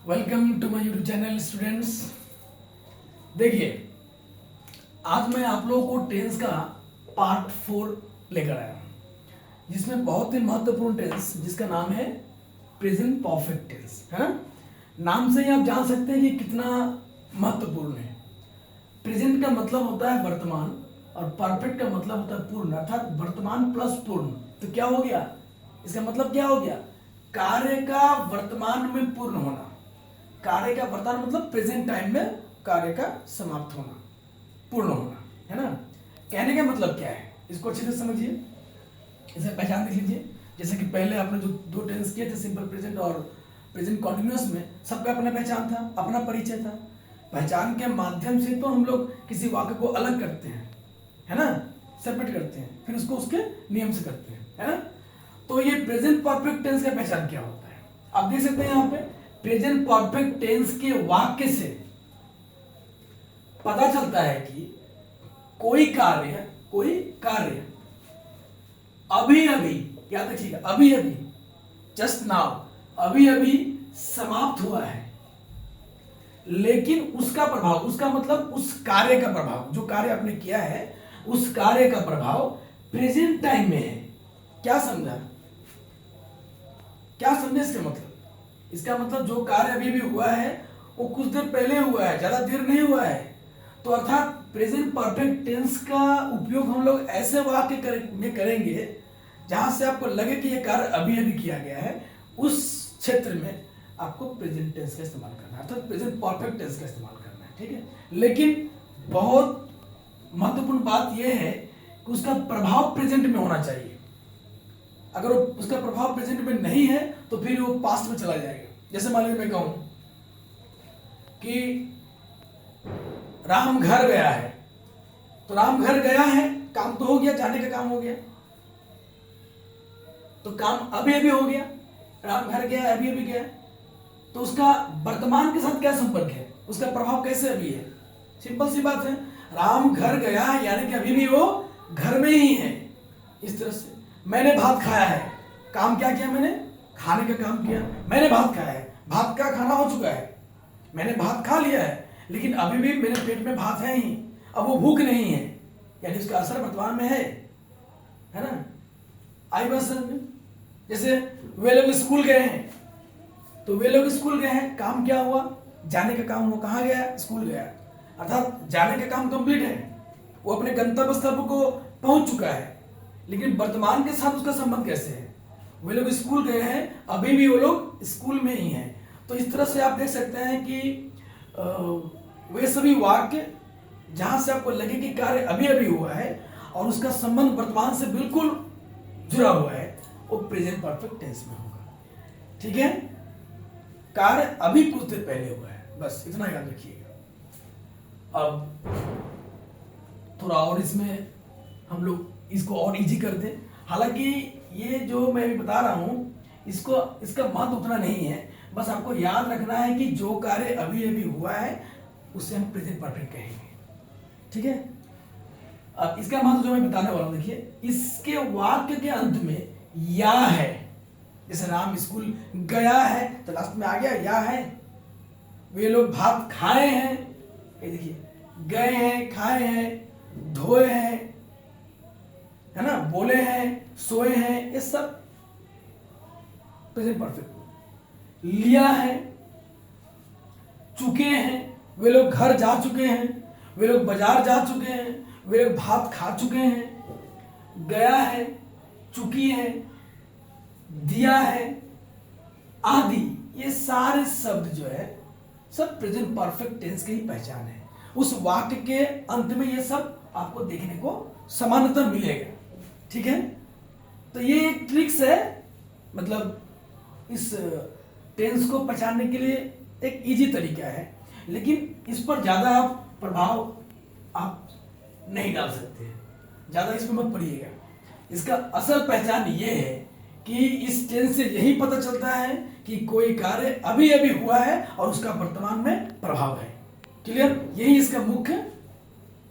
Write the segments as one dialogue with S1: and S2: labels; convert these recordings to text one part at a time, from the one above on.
S1: Welcome to my YouTube channel students. देखिए, आज मैं आप लोगों को टेंस का पार्ट 4 लेकर आया हूँ, जिसमें बहुत ही महत्वपूर्ण टेंस जिसका नाम है प्रेजेंट परफेक्ट टेंस, है ना। नाम से ही आप जान सकते हैं कि कितना महत्वपूर्ण है। प्रेजेंट का मतलब होता है वर्तमान और परफेक्ट का मतलब होता है पूर्ण, अर्थात वर्तमान प्लस पूर्ण। तो क्या हो गया, इसका मतलब क्या हो गया, कार्य का वर्तमान में पूर्ण होना। कार्य का वर्तमान मतलब प्रेजेंट टाइम में कार्य का समाप्त होना, पूर्ण होना, है ना। कहने का मतलब क्या है, इसको अच्छे से समझिए, इसे पहचान देख लीजिए। जैसे कि पहले आपने जो दो टेंस किए थे, सिंपल प्रेजेंट और प्रेजेंट कॉन्टिन्यूअस में, सबका अपना पहचान था, अपना परिचय था। पहचान के माध्यम से तो हम लोग किसी वाक्य को अलग करते हैं, है ना, सेपरेट करते हैं, फिर उसको उसके नियम से करते हैं, है ना। तो ये प्रेजेंट परफेक्ट टेंस का पहचान क्या होता है, आप देख सकते हैं यहाँ पे। प्रेजेंट परफेक्ट टेंस के वाक्य से पता चलता है कि कोई कार्य अभी अभी, याद रखिएगा, अभी अभी, जस्ट नाउ, अभी अभी समाप्त हुआ है, लेकिन उसका प्रभाव, उसका मतलब उस कार्य का प्रभाव, जो कार्य आपने किया है उस कार्य का प्रभाव प्रेजेंट टाइम में है। क्या समझा, क्या समझे इसका मतलब? इसका मतलब जो कार्य अभी भी हुआ है वो कुछ देर पहले हुआ है, ज्यादा देर नहीं हुआ है। तो अर्थात प्रेजेंट परफेक्ट टेंस का उपयोग हम लोग ऐसे वाक्य में करेंगे जहां से आपको लगे कि ये कार्य अभी अभी किया गया है, उस क्षेत्र में आपको प्रेजेंट टेंस का इस्तेमाल करना है, अर्थात प्रेजेंट परफेक्ट टेंस का इस्तेमाल करना है, ठीक है। लेकिन बहुत महत्वपूर्ण बात यह है कि उसका प्रभाव प्रेजेंट में होना चाहिए। अगर उसका प्रभाव प्रेजेंट में नहीं है तो फिर वो पास्ट में चला जाएगा। जैसे मान लीजिए मैं कहूं कि राम घर गया है, तो राम घर गया है, काम तो हो गया, जाने का काम हो गया, तो काम अभी अभी हो गया। राम घर गया, अभी अभी गया, तो उसका वर्तमान के साथ क्या संपर्क है, उसका प्रभाव कैसे अभी है? सिंपल सी बात है, राम घर गया यानी कि अभी भी वो घर में ही है। इस तरह से मैंने भात खाया है, काम क्या किया, मैंने खाने का काम किया। मैंने भात खाया है, भात का खाना हो चुका है, मैंने भात खा लिया है, लेकिन अभी भी मेरे पेट में भात है ही, अब वो भूख नहीं है, यानी उसका असर वर्तमान में है ना। आई बात समझ में? जैसे वे लोग स्कूल गए हैं, तो वे लोग स्कूल गए हैं, काम क्या हुआ, जाने का काम हुआ, कहाँ गया, स्कूल गया, अर्थात जाने का काम कंप्लीट है, वो अपने गंतव्य स्थल को पहुंच चुका है। लेकिन वर्तमान के साथ उसका संबंध कैसे है, वे लोग स्कूल गए हैं, अभी भी वो लोग स्कूल में ही हैं। तो इस तरह से आप देख सकते हैं कि वे सभी वाक्य जहां से आपको लगे कि कार्य अभी अभी हुआ है और उसका संबंध वर्तमान से बिल्कुल जुड़ा हुआ है, वो प्रेजेंट परफेक्ट टेंस में होगा, ठीक है। कार्य अभी कुछ देर पहले हुआ है, बस इतना याद रखिएगा। अब थोड़ा और इसमें हम लोग इसको और इजी कर दें। हालांकि ये जो मैं अभी बता रहा हूं इसका महत्व उतना नहीं है, बस आपको याद रखना है कि जो कार्य अभी अभी हुआ है उसे हम प्रेजेंट परफेक्ट कहेंगे, ठीक है। अब इसका महत्व जो मैं बताने वाला हूं, देखिए, इसके वाक्य के अंत में या है। जैसे राम स्कूल गया है, तो लास्ट में आ गया या है। वे लोग भात खाए हैं, ये देखिए, गए हैं, खाए हैं, धोए हैं, है ना, बोले हैं, सोए हैं, ये सब प्रेजेंट परफेक्ट। लिया है, चुके हैं, वे लोग घर जा चुके हैं, वे लोग बाजार जा चुके हैं, वे लोग भात खा चुके हैं। गया है, चुकी है, दिया है, आदि, ये सारे शब्द जो है सब प्रेजेंट परफेक्ट टेंस की ही पहचान है। उस वाक्य के अंत में ये सब आपको देखने को सामान्यतः मिलेगा, ठीक है। तो ये एक ट्रिक्स है, मतलब इस टेंस को पहचानने के लिए एक इजी तरीका है, लेकिन इस पर ज्यादा आप प्रभाव आप नहीं डाल सकते, ज्यादा इस पर मत पड़िएगा। इसका असल पहचान ये है कि इस टेंस से यही पता चलता है कि कोई कार्य अभी अभी हुआ है और उसका वर्तमान में प्रभाव है। क्लियर, यही इसका मुख्य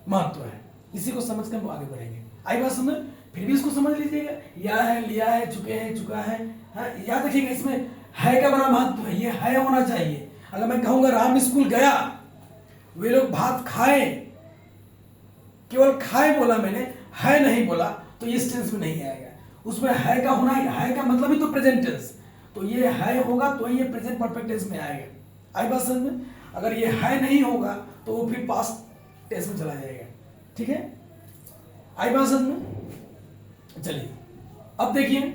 S1: महत्व है। इसी को समझ कर हम आगे बढ़ेंगे। आई बात समझ? फिर भी इसको समझ लीजिएगा, या है, लिया है, चुके हैं, चुका है, हाँ, याद रखिएगा, इसमें है का बड़ा महत्व है, ये है होना चाहिए, अगर मैं कहूंगा राम स्कूल गया, वे लोग भात खाए, केवल खाए बोला मैंने, है नहीं बोला, तो इस टेंस में नहीं आएगा। उसमें है का होना, है का मतलब ही तो प्रेजेंट टेंस, तो ये है होगा तो ये प्रेजेंट परफेक्ट टेंस में आएगा। आई बात समझ में? अगर ये है नहीं होगा तो वो फिर पास्ट टेंस में चला जाएगा। ठीक है, आई बात समझ में? चलिए अब देखिए,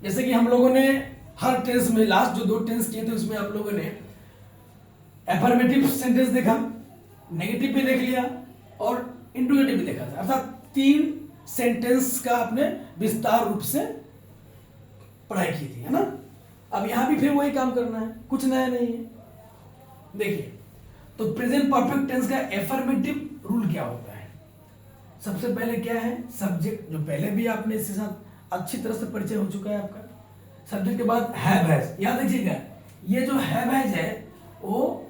S1: जैसे कि हम लोगों ने हर टेंस में लास्ट जो 2 टेंस किए थे उसमें आप लोगों ने एफर्मेटिव सेंटेंस देखा, नेगेटिव भी देख लिया और इंट्रोगेटिव भी देखा था, अर्थात 3 सेंटेंस का आपने विस्तार रूप से पढ़ाई की थी, है ना। अब यहां भी फिर वही काम करना है, कुछ नया नहीं है। देखिए, तो प्रेजेंट परफेक्ट टेंस का एफर्मेटिव रूल क्या होता है? सबसे पहले क्या है? सब्जेक्ट, जो पहले भी आपने इसके साथ अच्छी तरह से परिचय हो चुका है आपका। सब्जेक्ट के बाद हैव हैज, याद रखिएगा, ये जो हैव हैज है वो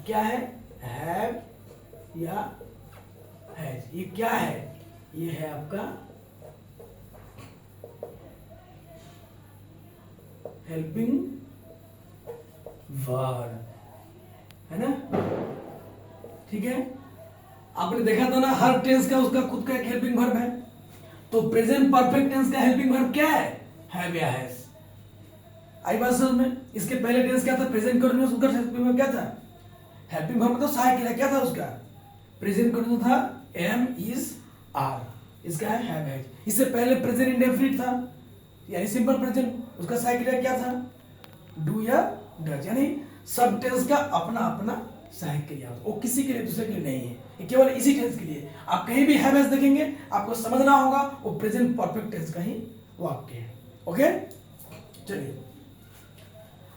S1: क्या है? हैव या हैज, ये क्या है? ये है आपका हेल्पिंग वर्ब, है ना। ठीक है, आपने देखा था ना, हर टेंस का उसका खुद का एक हेल्पिंग वर्ब है। तो प्रेजेंट परफेक्ट टेंस का हेल्पिंग वर्ब क्या है? हैव या हैज। आई बात समझ में? इसके पहले टेंस क्या था? प्रेजेंट कंटिन्यूअस, उसका हेल्पिंग वर्ब क्या था? हेल्पिंग वर्ब मतलब सहायक क्रिया क्या था उसका? प्रेजेंट कंटिन्यूअस था एम, इज, आर, इसका है हैव हैज। इससे पहले प्रेजेंट इंडेफिनिट था, यानी सिंपल प्रेजेंट, उसका सहायक क्रिया क्या था? डू या डज। यानी सब टेंस का अपना अपना सहायक क्रिया, वो किसी के लिए दूसरे के लिए नहीं है, ये केवल इसी टेंस के लिए। आप कहीं भी हैव हैज देखेंगे आपको समझना होगा वो प्रेजेंट परफेक्ट टेंस का ही वाक्य है। ओके, चलिए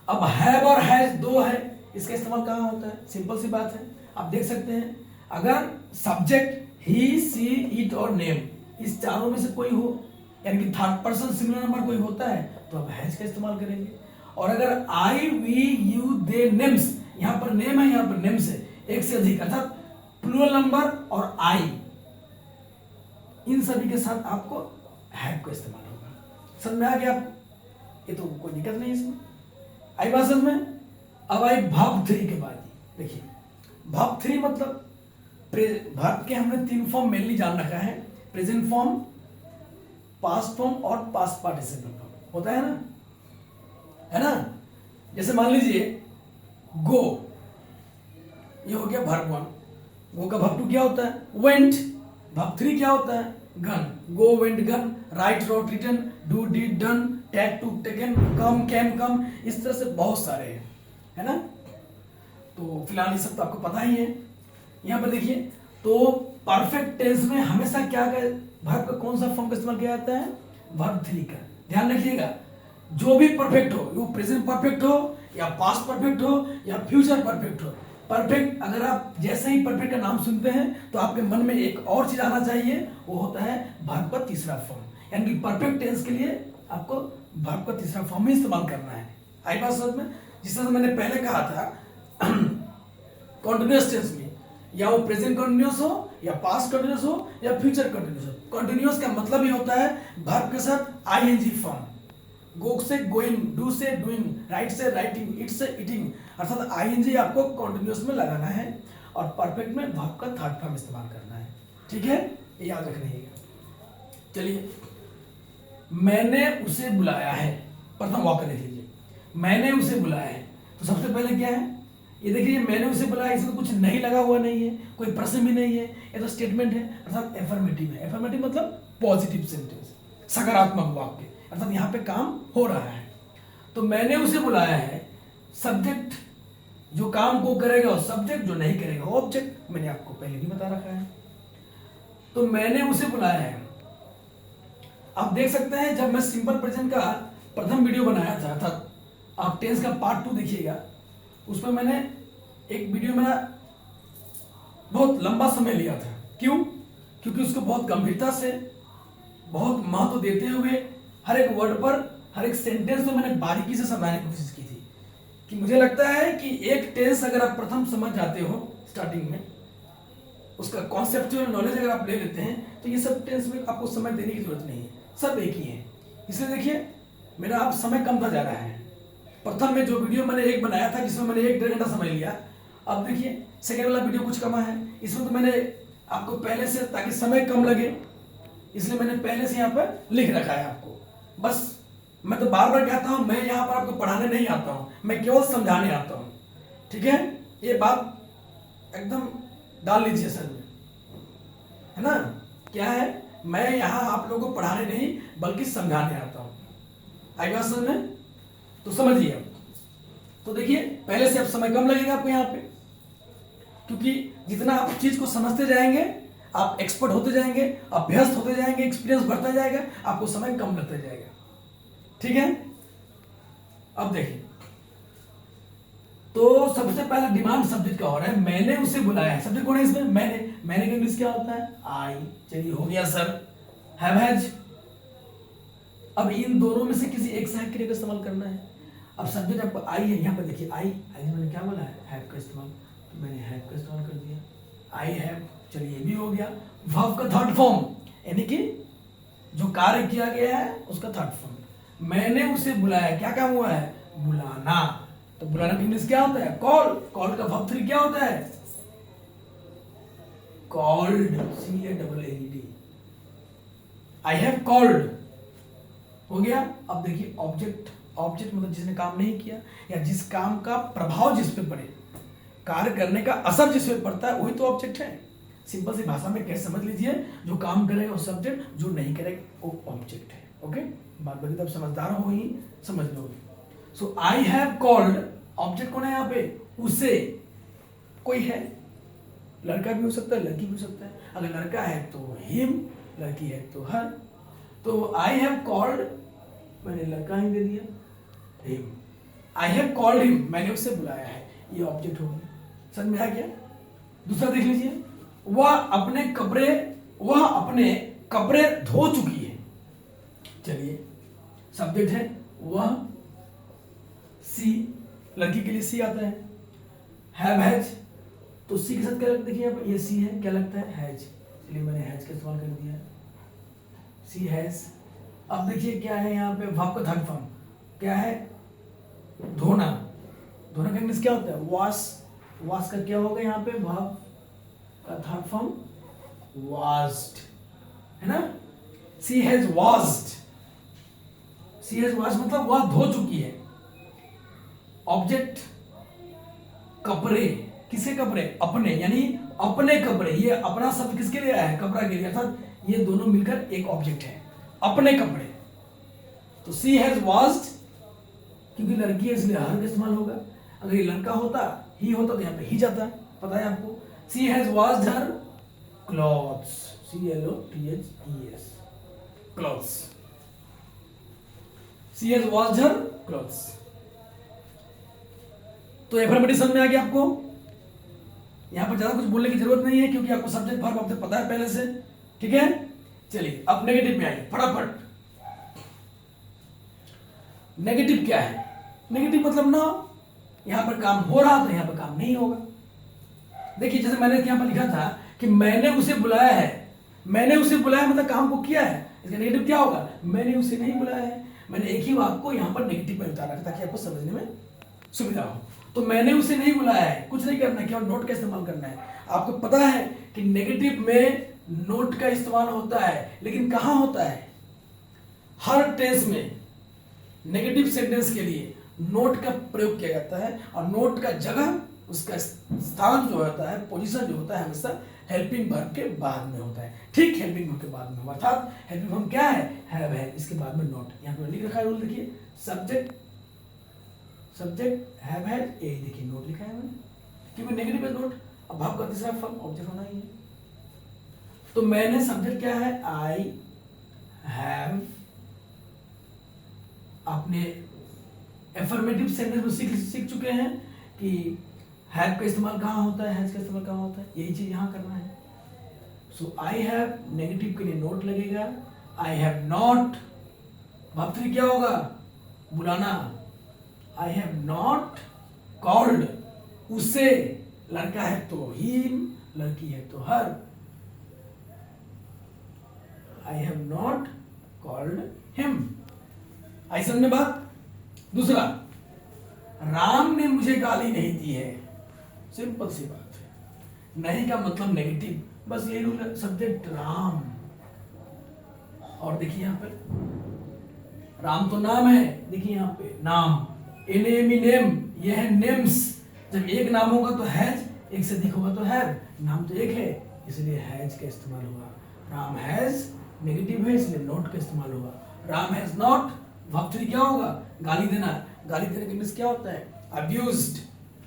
S1: अब हैव और हैज 2 है, इसका इस्तेमाल कहाँ होता है? सिंपल सी बात है, आप देख सकते हैं, अगर सब्जेक्ट ही, सी, इट और नेम, इस चारों में से कोई हो, यानी कि थर्ड पर्सन सिंगुलर नंबर कोई होता है तो आप हैज का इस्तेमाल करेंगे। और अगर आई, वी, यू, दे, नेम्स, यहां पर नेम है, यहां पर नेम्स है, एक से अधिक, अर्थात प्लूरल नंबर और आई, इन सभी के साथ आपको हैव का इस्तेमाल होगा। समझ में आ गया आपको? ये तो कोई दिक्कत नहीं इसमें। आई बात समझ में? अब आई वर्ब 3 के बाद, देखिए वर्ब 3 मतलब वर्ब के हमने 3 फॉर्म मेनली जान रखा है, प्रेजेंट फॉर्म, पास्ट फॉर्म और पास्ट पार्टिसिपल फॉर्म, होता है ना, है ना। जैसे मान लीजिए गो, ये हो गया वर्ब 1, गो का वर्ब 2 क्या होता है? वेंट। वर्ब 3 क्या होता है? Gone. Go, went, gone, write, wrote, written, do, did, done, take, took, taken, come, came, come, इस तरह से बहुत सारे हैं, है ना। तो फिलहाल ये सब तो आपको पता ही है। यहां पर देखिए, तो परफेक्ट टेंस में हमेशा क्या वर्ब का कौन सा फॉर्म का इस्तेमाल किया जाता है? वर्ब 3 का। ध्यान रखिएगा, जो भी परफेक्ट हो, वो प्रेजेंट परफेक्ट हो या पास्ट परफेक्ट हो या फ्यूचर परफेक्ट हो, परफेक्ट, अगर आप जैसे ही परफेक्ट का नाम सुनते हैं तो आपके मन में एक और चीज आना चाहिए, वो होता है वर्ब का तीसरा फॉर्म। यानी कि परफेक्ट टेंस के लिए आपको वर्ब का तीसरा फॉर्म ही इस्तेमाल करना है। आई बात समझ में? जिस तरह से मैंने पहले कहा था, कॉन्टिन्यूअस टेंस में या वो प्रेजेंट कंटिन्यूअस हो या पास्ट कंटिन्यूअस हो या फ्यूचर कंटिन्यूअस हो, कंटिन्यूअस का मतलब ही होता है वर्ब के साथ आईएनजी फॉर्म। गो से गोइंग, डू से डूइंग, राइट से राइटिंग, इट से इटिंग, अर्थात आईएनजी आपको कंटिन्यूअस में लगाना है और परफेक्ट में वर्ब का थर्ड फॉर्म इस्तेमाल करना है। ठीक है, ये याद रखिएगा। चलिए, मैंने उसे बुलाया है, प्रथम वाक्य देख लीजिए, मैंने उसे बुलाया है। तो सबसे पहले क्या है? ये देखिए, मैंने उसे बुलाया, इसमें कुछ नहीं लगा हुआ नहीं है, कोई प्रश्न भी नहीं है, ये तो स्टेटमेंट है, अर्थात एफर्मेटिव है। एफर्मेटिव मतलब पॉजिटिव सेंटेंस, सकारात्मक वाक्य, अर्थात यहाँ पे काम हो रहा है। तो मैंने उसे बुलाया है, सब्जेक्ट जो काम को करेगा वो सब्जेक्ट, जो नहीं करेगा वो ऑब्जेक्ट, मैंने आपको पहले भी बता रखा है। तो मैंने उसे बुलाया है, आप देख सकते हैं, जब मैं सिंपल प्रेजेंट का प्रथम वीडियो बनाया था, अर्थात आप टेंस का पार्ट 2 देखिएगा, उसमें मैंने एक वीडियो में बहुत लंबा समय लिया था। क्यों? क्योंकि उसको बहुत गंभीरता से, बहुत महत्व देते हुए हर एक वर्ड पर, हर एक सेंटेंस में मैंने बारीकी से समझाने की कोशिश की थी। कि मुझे लगता है कि एक टेंस अगर आप प्रथम समझ जाते हो स्टार्टिंग में, उसका कॉन्सेप्चुअल नॉलेज अगर आप ले लेते हैं, तो ये सब टेंस में आपको समय देने की जरूरत नहीं है, सब एक ही है। इसलिए देखिए, मेरा अब समय कम था जा रहा है, प्रथम में जो वीडियो मैंने एक बनाया था जिसमें मैंने 1-1.5 घंटा समय लिया, अब देखिए सेकेंड वाला वीडियो कुछ कम है। इसमें तो मैंने आपको पहले से, ताकि समय कम लगे इसलिए मैंने पहले से यहाँ पर लिख रखा है आपको। बस मैं तो बार बार कहता हूँ, मैं यहाँ पर आपको पढ़ाने नहीं आता हूँ, मैं केवल समझाने आता हूँ। ठीक है, ये बात एकदम डाल लीजिए सर में, है ना। क्या है, मैं यहाँ आप लोगों को पढ़ाने नहीं बल्कि समझाने आता हूँ। आई बात समझ में? तो समझिए अब। तो देखिए पहले से अब समय कम लगेगा आपको यहाँ पे, क्योंकि जितना आप चीज को समझते जाएंगे आप एक्सपर्ट होते जाएंगे, अभ्यस्त होते जाएंगे, एक्सपीरियंस बढ़ता जाएगा, आपको समय कम लगता जाएगा। ठीक है, अब देखिए तो सबसे पहला डिमांड सब्जेक्ट का हो रहा है, मैंने उसे बुलाया है। सब्जेक्ट कौन है इसमें? मैंने का इंग्लिश क्या होता है? आई। चलिए हो गया सर। हैव हैज, अब इन दोनों में से किसी एक सहायक क्रिया का इस्तेमाल करना है। अब सब्जेक्ट आपको आई है, यहाँ पर देखिए आई मैंने क्या बोला है? हैव का इस्तेमाल, तो मैंने हैव का इस्तेमाल कर दिया, आई हैव। चलिए ये भी हो गया। वर्ब का थर्ड फॉर्म, यानी कि जो कार्य किया गया है उसका थर्ड फॉर्म। मैंने उसे बुलाया, क्या काम हुआ है? बुलाना। तो बुलाना का इंग्लिश क्या होता है? कॉल। कॉल का वर्ब 3 क्या होता है? Called, CALLED। I have called हो गया। अब देखिए ऑब्जेक्ट, ऑब्जेक्ट मतलब जिसने काम नहीं किया या जिस काम का प्रभाव जिस पे पड़े, कार्य करने का असर जिस पे पड़ता है वही तो ऑब्जेक्ट है। सिंपल सी भाषा में कैसे समझ लीजिए, जो काम करेगा वो सब्जेक्ट, जो नहीं करेगा वो ऑब्जेक्ट है। ओके, बात बाकी तब समझदार हो ही समझ लोगे। सो आई हैव कॉल्ड, ऑब्जेक्ट कौन है यहाँ पे? उसे। कोई है, लड़का भी हो सकता है, लड़की भी हो सकता है। अगर लड़का है तो हिम, लड़की है तो हर। तो आई हैव कॉल्ड, मैंने लड़का ही दे दिया, him. I have called him, मैंने उसे बुलाया है, ये ऑब्जेक्ट हो गया। समझ में आ गया? दूसरा देख लीजिए, वह अपने कपड़े धो चुकी है। चलिए सब्जेक्ट है वह, सी, लड़की के लिए सी आता है। हैव हैज, तो सी के साथ क्या लगता है? देखिए ये सी है, क्या लगता है? हैज। चलिए मैंने हैज का इस्तेमाल कर दिया, सी हैज। अब देखिए क्या है यहाँ पे? वर्ब का थर्ड फॉर्म क्या है? धोना। धोना का इंग्लिश क्या होता है? वॉश। वॉश का क्या होगा यहाँ पे? वर्ब का थर्ड फॉर्म वॉश्ड, है ना। She has washed, she has washed मतलब वह धो चुकी है। ऑब्जेक्ट कपड़े, किसके कपड़े? अपने, यानी अपने कपड़े। ये अपना शब्द किसके लिए आया है? कपड़ा के लिए, अर्थात ये दोनों मिलकर एक ऑब्जेक्ट है, अपने कपड़े। तो सी हैज वॉश्ड, क्योंकि लड़की है इसलिए हर का इस्तेमाल होगा। अगर ये लड़का होता, ही होता, तो यहाँ पे ही जाता, पता है आपको। She has washed her clothes, CLOTHES, clothes. She has washed her clothes. तो एफर्मेटिव समझ में आ गया आपको? यहां पर ज्यादा कुछ बोलने की जरूरत नहीं है, क्योंकि आपको सब्जेक्ट वर्ब आपको पता है पहले से। ठीक है, चलिए अब नेगेटिव में आइए फटाफट। नेगेटिव क्या है? नेगेटिव मतलब ना, यहां पर काम हो रहा तो यहां पर काम नहीं होगा। देखिए जैसे मैंने यहां पर लिखा था कि मैंने उसे बुलाया है, मैंने उसे बुलाया मतलब काम को किया है। इसका नेगेटिव क्या होगा? मैंने उसे नहीं बुलाया है। मैंने एक ही वाक्य को यहां पर नेगेटिव में उतारा ताकि आपको समझने में सुविधा हो। तो मैंने उसे नहीं बुलाया है, कुछ नहीं करना, केवल नोट का इस्तेमाल करना है। आपको पता है कि नेगेटिव में नोट का इस्तेमाल होता है, लेकिन कहां होता है? हर टेंस में नेगेटिव सेंटेंस के लिए नोट का प्रयोग किया जाता है, और नोट का जगह, उसका स्थान जो होता है, पोजीशन जो होता है, हमेशा हेल्पिंग वर्ब के बाद में होता है। ठीक, हेल्पिंग वर्ब के बाद में, अर्थात हेल्पिंग वर्ब क्या है? हैव है, इसके बाद में नोट। यहां पर लिख रखा है रूल, देखिए सब्जेक्ट हैव हैज, ए देखिए नोट लिखा है मैंने, क्योंकि नेगेटिव है नोट। अब भाव का तीसरा फॉर्म ऑब्जेक्ट होना ही है। तो मैंने, सब्जेक्ट क्या है? I have. आपने एफर्मेटिव सेंटेंस में सीख चुके हैं कि हैव का इस्तेमाल कहां होता है, हैज का इस्तेमाल कहां होता है, यही चीज यहां करना है। सो आई हैव, नेगेटिव के लिए नोट लगेगा। आई हैव नॉट, वर्ब 3 क्या होगा? बुलाना। आई हैव नॉट कॉल्ड, उसे, लड़का है तो हिम, लड़की है तो her. I have not called him. आई समझ में बात? दूसरा, राम ने मुझे गाली नहीं दी है। सिंपल सी बात है। नहीं का मतलब नेगेटिव, बस ये रूल है। सब्जेक्ट राम, और देखिए यहां पर राम तो नाम है, देखिए यहां पे नाम, नेम, ये है नेम्स। जब एक नाम होगा तो हैज, एक से अधिक होगा तो हैव। नाम तो एक है इसलिए हैज का इस्तेमाल होगा। राम हैज नेगेटिव है इसलिए नॉट का इस्तेमाल होगा। राम हैज नॉट, वर्ब 3 क्या होगा? गाली देना। गाली देने का मीन्स क्या होता है? अब्यूज्ड।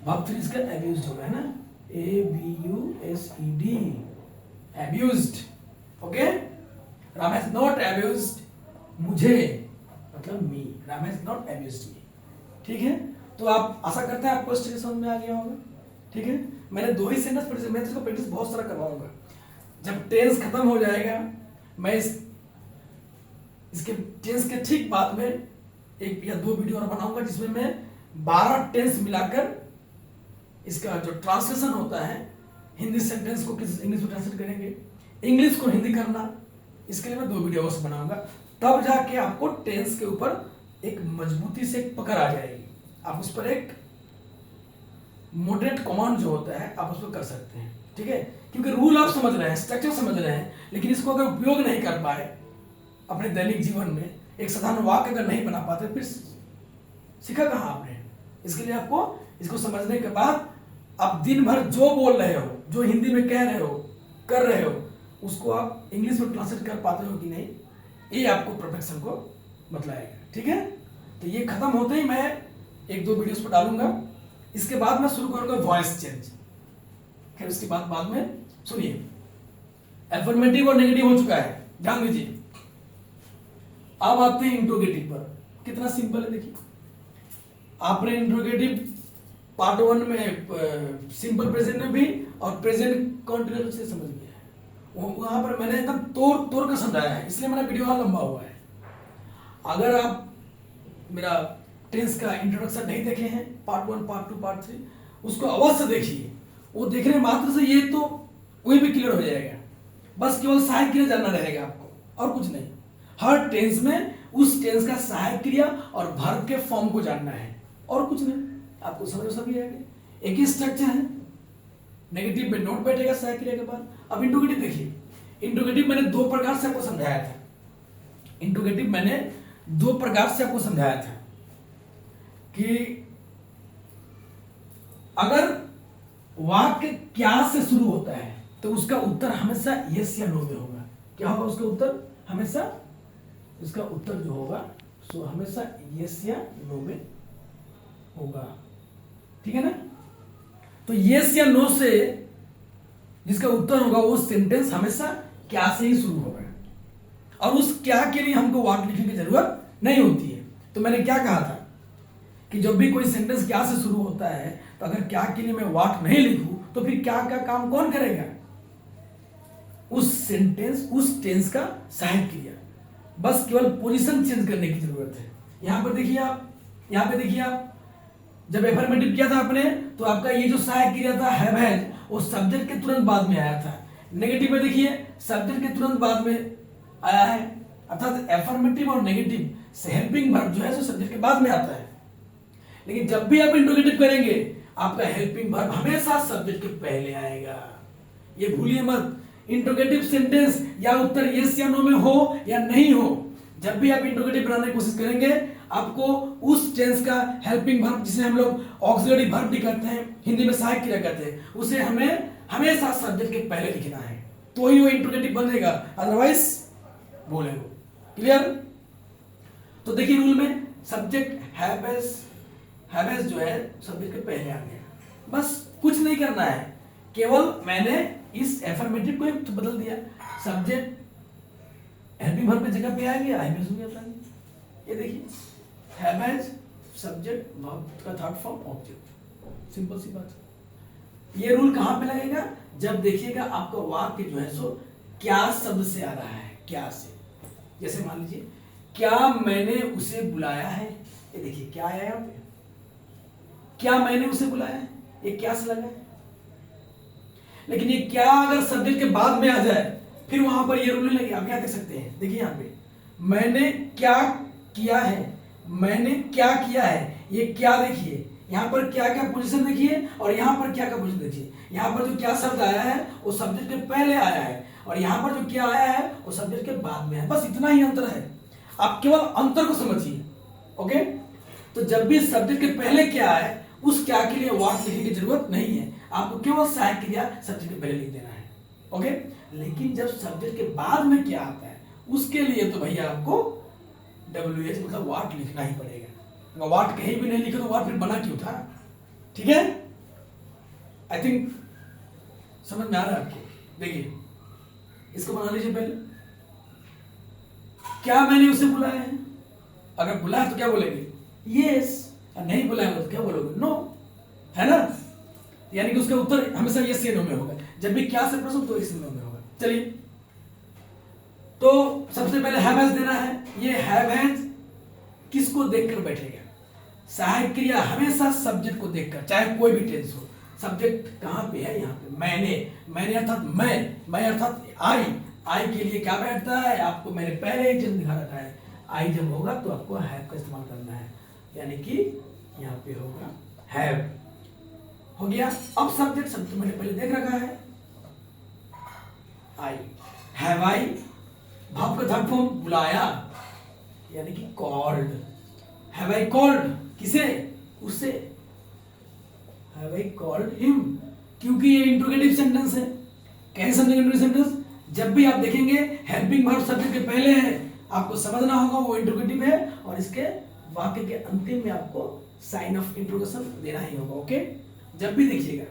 S1: वर्ब 3 इसका अब्यूज्ड होगा, है ना? ABUSED, abused. Okay, Ram has not abused मुझे, मतलब मी। राम हैज नॉट अब्यूज्ड मी। ठीक है, तो आप आशा करते हैं आपको स्टेज समझ में आ गया होगा। ठीक है, मैंने 2 ही सेंटेंस प्रैक्टिस, मैं इसको प्रैक्टिस बहुत सारा करवाऊंगा। जब टेंस खत्म हो जाएगा, मैं इसके टेंस के ठीक बाद में 1 या 2 वीडियो और बनाऊंगा जिसमें मैं 12 टेंस मिलाकर इसका जो ट्रांसलेशन होता है, हिंदी सेंटेंस को किस इंग्लिश में ट्रांसलेट करेंगे, इंग्लिश को हिंदी करना, इसके लिए मैं 2 वीडियो और बनाऊंगा। तब जाके आपको टेंस के ऊपर एक मजबूती से पकड़ आ जाएगी। आप उस पर एक मॉडरेट कमांड जो होता है आप उस पर कर सकते हैं। ठीक है, क्योंकि रूल आप समझ रहे हैं, स्ट्रक्चर समझ रहे हैं, लेकिन इसको अगर उपयोग नहीं कर पाए अपने दैनिक जीवन में, एक साधारण वाक्य अगर नहीं बना पाते, फिर सीखा कहाँ आपने? इसके लिए आपको इसको समझने के बाद आप दिन भर जो बोल रहे हो, जो हिंदी में कह रहे हो, कर रहे हो, उसको आप इंग्लिश में ट्रांसलेट कर पाते हो कि नहीं, ये आपको परफेक्शन को बतलाएगा। ठीक है, तो ये खत्म होते ही मैं 1-2 वीडियोस पर डालूंगा। इसके बाद मैं शुरू करूंगा वॉइस चेंज। फिर उसके बाद में सुनिए, एफर्मेटिव और नेगेटिव हो चुका है, ध्यान दीजिए। अब आते हैं इंट्रोगेटिव पर। कितना सिंपल है देखिए। आपने इंट्रोगेटिव पार्ट 1 में सिंपल प्रेजेंट में भी और प्रेजेंट कॉन्टिन्यूअस से समझ गया है। वहां पर मैंने एकदम तोड़ कर समझाया है, इसलिए मेरा वीडियो लंबा हुआ है। अगर आप मेरा टेंस का इंट्रोडक्शन नहीं देखे हैं, पार्ट 1, पार्ट 2, पार्ट 3, उसको अवश्य देखिए। वो देखने मात्र से ये तो कोई भी क्लियर हो जाएगा। बस केवल सहायक क्रिया जानना रहेगा आपको, और कुछ नहीं। हर टेंस में उस टेंस का सहायक क्रिया और वर्ब के फॉर्म को जानना है, और कुछ नहीं। आपको समझ सभी आएगा। एक ही स्ट्रक्चर है। नेगेटिव में नोट बैठेगा सहायक क्रिया के बाद। अब इंट्रोगेटिव देखिए। इंट्रोगेटिव मैंने 2 प्रकार से आपको समझाया था। इंट्रोगेटिव मैंने 2 प्रकार से आपको समझाया था कि अगर वाक्य क्या से शुरू होता है तो उसका उत्तर हमेशा यस या नो में होगा। क्या होगा उसका उत्तर? हमेशा इसका उत्तर जो होगा सो हमेशा यस या नो में होगा। ठीक है ना? तो यस या नो से जिसका उत्तर होगा वो सेंटेंस हमेशा क्या से ही शुरू होगा, और उस क्या के लिए हमको वाक्य लिखने की जरूरत नहीं होती है। तो मैंने क्या कहा था कि जब भी कोई सेंटेंस क्या से शुरू होता है तो अगर क्या के लिए मैं वाक्य नहीं लिखूं तो फिर क्या का काम कौन करेगा? उस सेंटेंस, उस टेंस का सहायक क्रिया। बस केवल पोजीशन चेंज करने की जरूरत है। यहां पे देखिए आप जब एफर्मेटिव किया था आपने तो आपका ये जो सहायक क्रिया था हैव हैज, वो सब्जेक्ट के तुरंत बाद में आया था। नेगेटिव में देखिए सब्जेक्ट के तुरंत बाद में आया है, अर्थात एफर्मेटिव और नेगेटिव से हेल्पिंग वर्ब जो है सो सब्जेक्ट के बाद में आता है। लेकिन जब भी आप इंट्रोगेटिव करेंगे आपका हेल्पिंग वर्ब हमेशा सब्जेक्ट के पहले आएगा। ये भूलिए मत। इंट्रोगेटिव सेंटेंस या उत्तर यस या नो में हो या नहीं हो, जब भी आप इंट्रोगेटिव बनाने की कोशिश करेंगे आपको उस टेंस का हेल्पिंग वर्ब, जिसे हम लोग ऑक्सिलरी वर्ब भी कहते हैं, हिंदी में सहायक क्रिया कहते हैं, उसे हमें हमेशा सब्जेक्ट के पहले लिखना है, तो ही वो इंट्रोगेटिव बनेगा, अदरवाइज बोलेगा। क्लियर? तो देखिए रूल में सब्जेक्ट हैव जो है सब्जेक्ट के पहले आ गया। बस कुछ नहीं करना है, केवल मैंने इस एफर्मेटिव को तो बदल दिया। सब्जेक्ट हेल्पिंग वर्ब की जगह पे आ गया, हैव हो जाता है। ये देखिए हैव हैज सब्जेक्ट वर्ब का थर्ड फॉर्म ऑब्जेक्ट। सिंपल सी बात। ये रूल कहां पे लगेगा? जब देखिएगा आपका वाक्य जो है सो क्या शब्द से आ रहा है, क्या से। जैसे मान लीजिए क्या मैंने उसे बुलाया है, ये देखिए क्या आया यहाँ पे, क्या मैंने उसे बुलाया है, ये क्या से लगा है। लेकिन ये क्या अगर सब्जेक्ट के बाद में आ जाए फिर वहां पर ये रूल नहीं लगे। आप यहाँ देख सकते हैं, देखिए यहाँ पे मैंने क्या किया है, मैंने क्या किया है, ये क्या देखिए यहाँ पर क्या क्या पोजीशन देखिए और यहाँ पर क्या क्या पोजीशन देखिए। यहाँ पर जो क्या शब्द आया है वो सब्जेक्ट के पहले आया है और यहाँ पर जो क्या आया है वो सब्जेक्ट के बाद में है। बस इतना ही अंतर है, आप केवल अंतर को समझिए। ओके, तो जब भी सब्जेक्ट के पहले क्या है उस क्या के लिए व्हाट लिखने की जरूरत नहीं है, आपको केवल सहायक क्रिया सब्जेक्ट के पहले लिख देना है। ओके, लेकिन जब सब्जेक्ट के बाद में क्या आता है उसके लिए तो भैया आपको WH मतलब व्हाट लिखना ही पड़ेगा। अगर व्हाट कहीं भी नहीं लिखे तो व्हाट फिर बना क्यों था? ठीक है, आई थिंक समझ में आ रहा है आपको। देखिए इसको बना लीजिए पहले। क्या मैंने उसे बुलाया है? अगर बुलाया तो क्या बोलेंगे? यस। और नहीं बुलाया तो क्या बोलोगे? नो, है ना? यानी कि उसका उत्तर हमेशा यस या नो में होगा। जब भी क्या से प्रश्न तो यस नो में होगा। चलिए, तो सबसे पहले हैव हैज देना है। ये हैव हैज किसको देखकर बैठेगा? सहायक क्रिया हमेशा सब्जेक्ट को देखकर, चाहे कोई भी टेंस हो। सब्जेक्ट कहां पे है? यहाँ पे। मैंने अर्थात मैं अर्थात आई के लिए क्या बैठता है? आपको मैंने पहले ही चिन्ह दिखा रखा है। आई जब होगा तो आपको हैव का इस्तेमाल करना है, यानी कि यहाँ पे होगा हैव। हो गया। अब सब्जेक्ट शब्द मैंने पहले देख रखा है, आई। हैव आई भाव का थर्ड फॉर्म बुलाया, यानी कि कॉल्ड। हैव आई कॉल्ड किसे? उसे। हैव आई कॉल्ड हिम, क्योंकि ये इंट्रोगेटिव सेंटेंस है। कैसे समझेंगे इंट्रोगेटिव सेंटेंस? जब भी आप देखेंगे हेल्पिंग वर्ब सब्जेक्ट के पहले है, आपको समझना होगा वो इंट्रोगेटिव है और इसके वाक्य के अंतिम में आपको साइन ऑफ इंट्रोगेशन देना ही होगा। ओके, जब भी देखिएगा।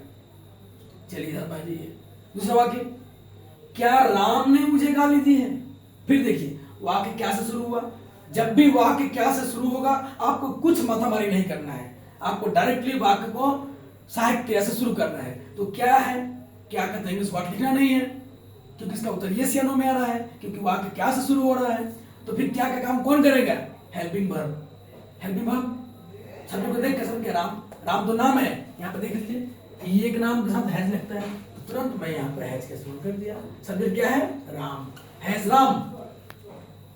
S1: चलिए इधर बाजिए। दूसरा वाक्य, क्या राम ने मुझे गाली दी है? फिर देखिए वाक्य क्या से शुरू हुआ। जब भी वाक्य क्या से शुरू होगा आपको कुछ माथामारी नहीं करना है, आपको डायरेक्टली वाक्य को सहायक क्रिया से शुरू करना है। तो क्या है, क्या का इंग्लिश वर्ड लिखना नहीं है, क्योंकि इसका उत्तर यस या नो में आ रहा है, क्योंकि वाक्य क्या से शुरू हो रहा है। तो फिर क्या का काम कौन करेगा? Helping verb. हेल्पिंग वर्ब शब्द को देख कैसे? राम तो नाम है, यहाँ पे देख लीजिए ये एक नाम के साथ हैज लगता है, तो तुरंत मैं यहाँ पर हैज का इस्तेमाल कर दिया। सब्जेक्ट क्या है? Ram. Has Ram.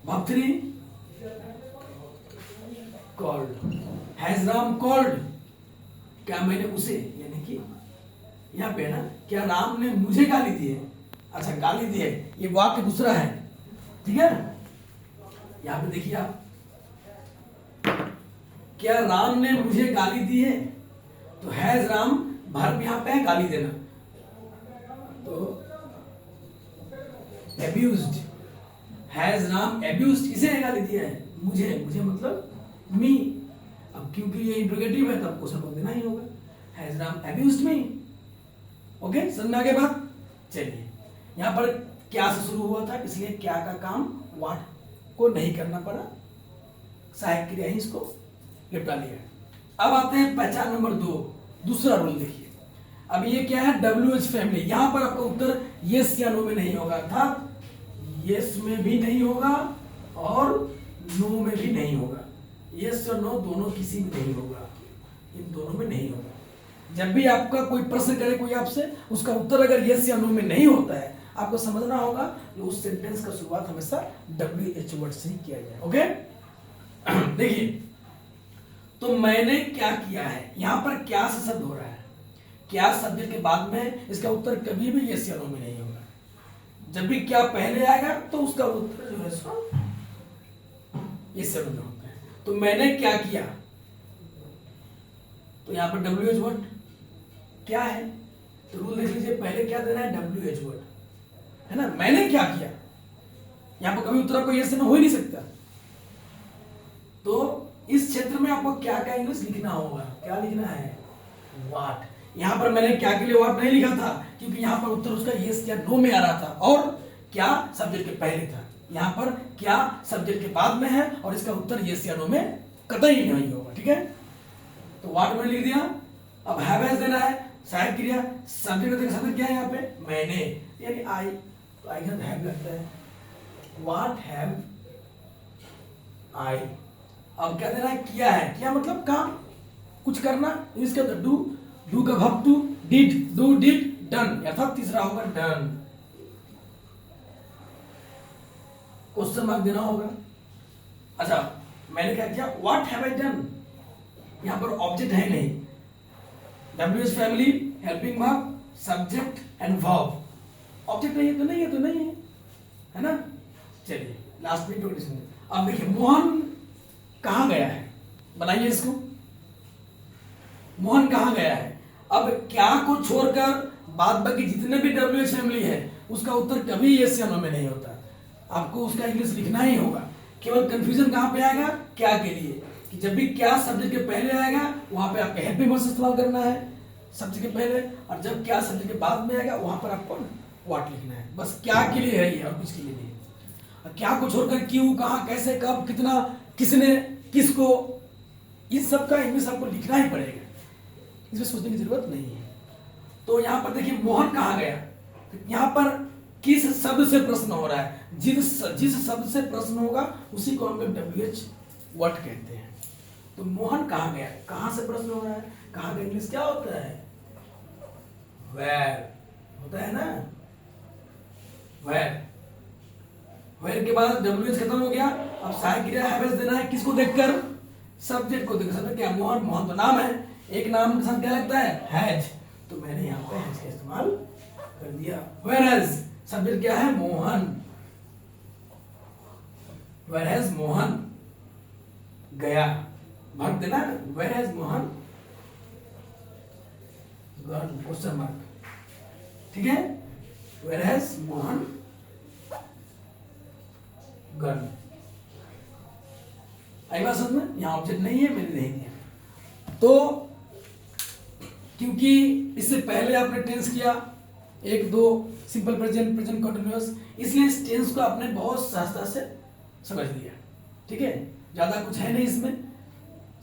S1: Verb 3 called. Has Ram called, क्या मैंने उसे, यानी कि यहाँ पे है ना, क्या राम ने मुझे गाली दी है? अच्छा, गाली दी है, ये वाक्य दूसरा है। ठीक है, यहाँ पे देखिए आप, क्या राम ने मुझे गाली दी है? तो हैज राम वर्ब यहाँ पे है गाली देना, तो एब्यूज्ड। हैज राम एब्यूज्ड, किसे गाली दिया है? मुझे मतलब मी। अब क्योंकि ये इंट्रोगेटिव है तो आपको सबको देना ही होगा। Has Ram abused me. Okay, समझ में आ गया बात? चलिए, यहाँ पर क्या से शुरू हुआ था, इसलिए क्या का काम व्हाट को नहीं करना पड़ा, सहायक क्रिया ही इसको निपटा लिया। अब आते हैं पहचान नंबर 2, दूसरा रूल देखिए। अब ये क्या है? WH family. यहां पर आपका उत्तर यस या नो में नहीं होगा, अर्थात यस में भी नहीं होगा और नो में भी नहीं होगा। यस और नो दोनों किसी में नहीं होगा, इन दोनों में नहीं होगा। जब भी आपका कोई प्रश्न करे कोई आपसे, उसका उत्तर अगर यस या नो में नहीं होता है, आपको समझना होगा कि उस सेंटेंस का शुरुआत हमेशा WH वर्ड से ही किया जाए। ओके, देखिए, तो मैंने क्या किया है, यहां पर क्या से शब्द हो रहा है, क्या सब्जेक्ट के बाद में, इसका उत्तर कभी भी यस या नो में नहीं होगा। जब भी क्या पहले आएगा तो उसका उत्तर जो है सो यस या नो में होता है। तो मैंने क्या किया, तो यहां पर WH वर्ड क्या है, तो रूल देख लीजिए, पहले क्या देना है? WH वर्ड, है ना। मैंने क्या किया, यहां पर कभी उत्तर आपको यस या नो हो ही नहीं सकता। तो इस क्षेत्र में आपको क्या क्या इंग्लिश लिखना होगा? क्या लिखना है? व्हाट। यहां पर मैंने क्या के लिए व्हाट नहीं लिखा था, क्योंकि यहां पर उत्तर उसका यस या नो में आ रहा था, और क्या सब्जेक्ट के पहले था। यहां पर क्या सब्जेक्ट के बाद में है और इसका उत्तर यस या नो में कतई नहीं होगा। ठीक है, तो व्हाट मैंने लिख दिया। अब हैव हैज देना है, सहायक क्रिया। सब्जेक्ट क्या है यहाँ पे? मैंने, यानी आई, तो आई का हैव लगता है। What have I. अब क्या देना है? किया है। किया मतलब काम, कुछ करना, इसका डू का verb two, did, do did, done, अर्थात तीसरा होगा डन। क्वेश्चन मार्क देना होगा। अच्छा, मैंने क्या किया? व्हाट हैव आई डन, यहाँ पर ऑब्जेक्ट है नहीं। WH family, helping verb, subject and verb. Object नहीं है तो नहीं है, तो नहीं है ना। चलिए लास्ट में इंट्रोडक्शन। अब देखिए मोहन कहाँ गया है, बनाइए इसको। मोहन कहाँ गया है। अब क्या को छोड़कर बाद बाकी जितने भी WH फैमिली है उसका उत्तर कभी yes या no में नहीं होता। आपको उसका इंग्लिश लिखना ही होगा। केवल कंफ्यूजन कहाँ पे आएगा, क्या के लिए, कि जब भी क्या सब्जेक्ट के पहले आएगा वहां पे आपको हेल्पिंग वर्ब इस्तेमाल करना है सब्जेक्ट के पहले, और जब क्या सब्जेक्ट के बाद में आएगा वहां पर आपको व्हाट लिखना है। बस क्या के लिए है ये, और कुछ के लिए नहीं। और क्या को छोड़कर क्यों, कहाँ, कैसे, कब, कितना, किसने, किसको, इस सब का इंग्लिश आपको लिखना ही पड़ेगा, इसमें सोचने की जरूरत नहीं है। तो यहाँ पर देखिए मोहन कहाँ गया, तो यहाँ पर किस शब्द से प्रश्न हो रहा है, जिस शब्द से प्रश्न होगा उसी को हम लोग WH व्हाट कहते हैं। तो मोहन कहाँ गया, कहाँ से प्रश्न हो रहा है, कहाँ का इंग्लिश क्या होता है, वेयर होता है ना। वेयर के बाद WH खत्म हो गया। अब सहायक क्रिया हैवेस देना है, किसको देखकर, सब्जेक्ट को देखकर। सब्जेक्ट क्या, मोहन, मोहन तो नाम है, एक नाम के साथ क्या लगता है, हैज, तो मैंने यहाँ पे हैज का इस्तेमाल कर दिया। वेयरएज सब्जेक्ट क्या है, मोहन, वेयरएज मोहन गया, भाग देना, whereas Mohan gun, question mark, ठीक है, वेयरएज मोहन गन। आई बात समझ में, यहाँ ऑब्जेक्ट नहीं है, मैंने नहीं दिया। तो क्योंकि इससे पहले आपने टेंस किया 1 2 सिंपल प्रेजेंट, प्रेजेंट कंटिन्यूअस, इसलिए इस टेंस को आपने बहुत सहजता से समझ लिया, ठीक है। ज्यादा कुछ है नहीं इसमें,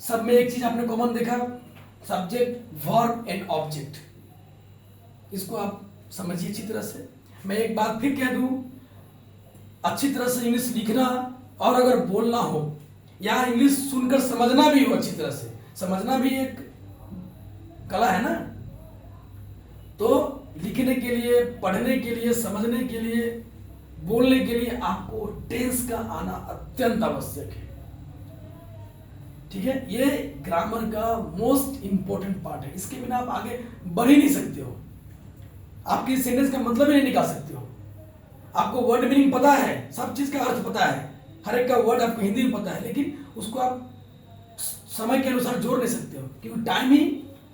S1: सब में एक चीज आपने कॉमन देखा, सब्जेक्ट, वर्ब एंड ऑब्जेक्ट। इसको आप समझिए अच्छी तरह से। मैं एक बात फिर कह दूं, अच्छी तरह से इंग्लिश लिखना और अगर बोलना हो या इंग्लिश सुनकर समझना भी हो अच्छी तरह से, समझना भी एक कला है ना। तो लिखने के लिए, पढ़ने के लिए, समझने के लिए, बोलने के लिए आपको टेंस का आना अत्यंत आवश्यक है, ठीक है। ये ग्रामर का मोस्ट इंपॉर्टेंट पार्ट है, इसके बिना आप आगे बढ़ ही नहीं सकते हो, आपकी सेंटेंस का मतलब ही नहीं निकाल सकते हो। आपको वर्ड मीनिंग पता है, सब चीज का अर्थ पता है, हर एक का वर्ड आपको हिंदी में पता है, लेकिन उसको आप समय के अनुसार जोड़ नहीं सकते हो, क्योंकि टाइम ही,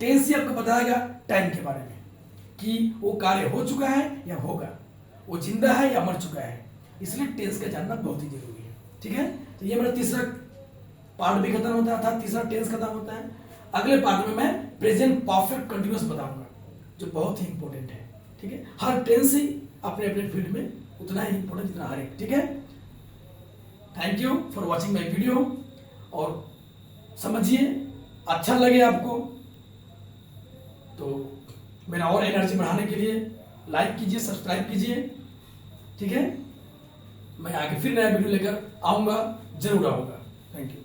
S1: टेंस ही आपको बताएगा टाइम के बारे में कि वो कार्य हो चुका है या होगा, वो जिंदा है या मर चुका है। इसलिए टेंस का जानना बहुत ही जरूरी है, ठीक है। तो ये मेरा तीसरा पार्ट भी खत्म होता था, तीसरा टेंस खत्म होता है। अगले पार्ट में मैं प्रेजेंट परफेक्ट कंटिन्यूअस बताऊंगा, जो बहुत ही इंपॉर्टेंट है, ठीक है। हर टेंस ही अपने अपने फील्ड में उतना ही इंपॉर्टेंट जितना हर एक, ठीक है। Thank you for watching my video, और समझिए, अच्छा लगे आपको तो मेरा और एनर्जी बढ़ाने के लिए लाइक कीजिए, सब्सक्राइब कीजिए, ठीक है। मैं आगे फिर नया वीडियो लेकर आऊंगा, जरूर आऊंगा। Thank you.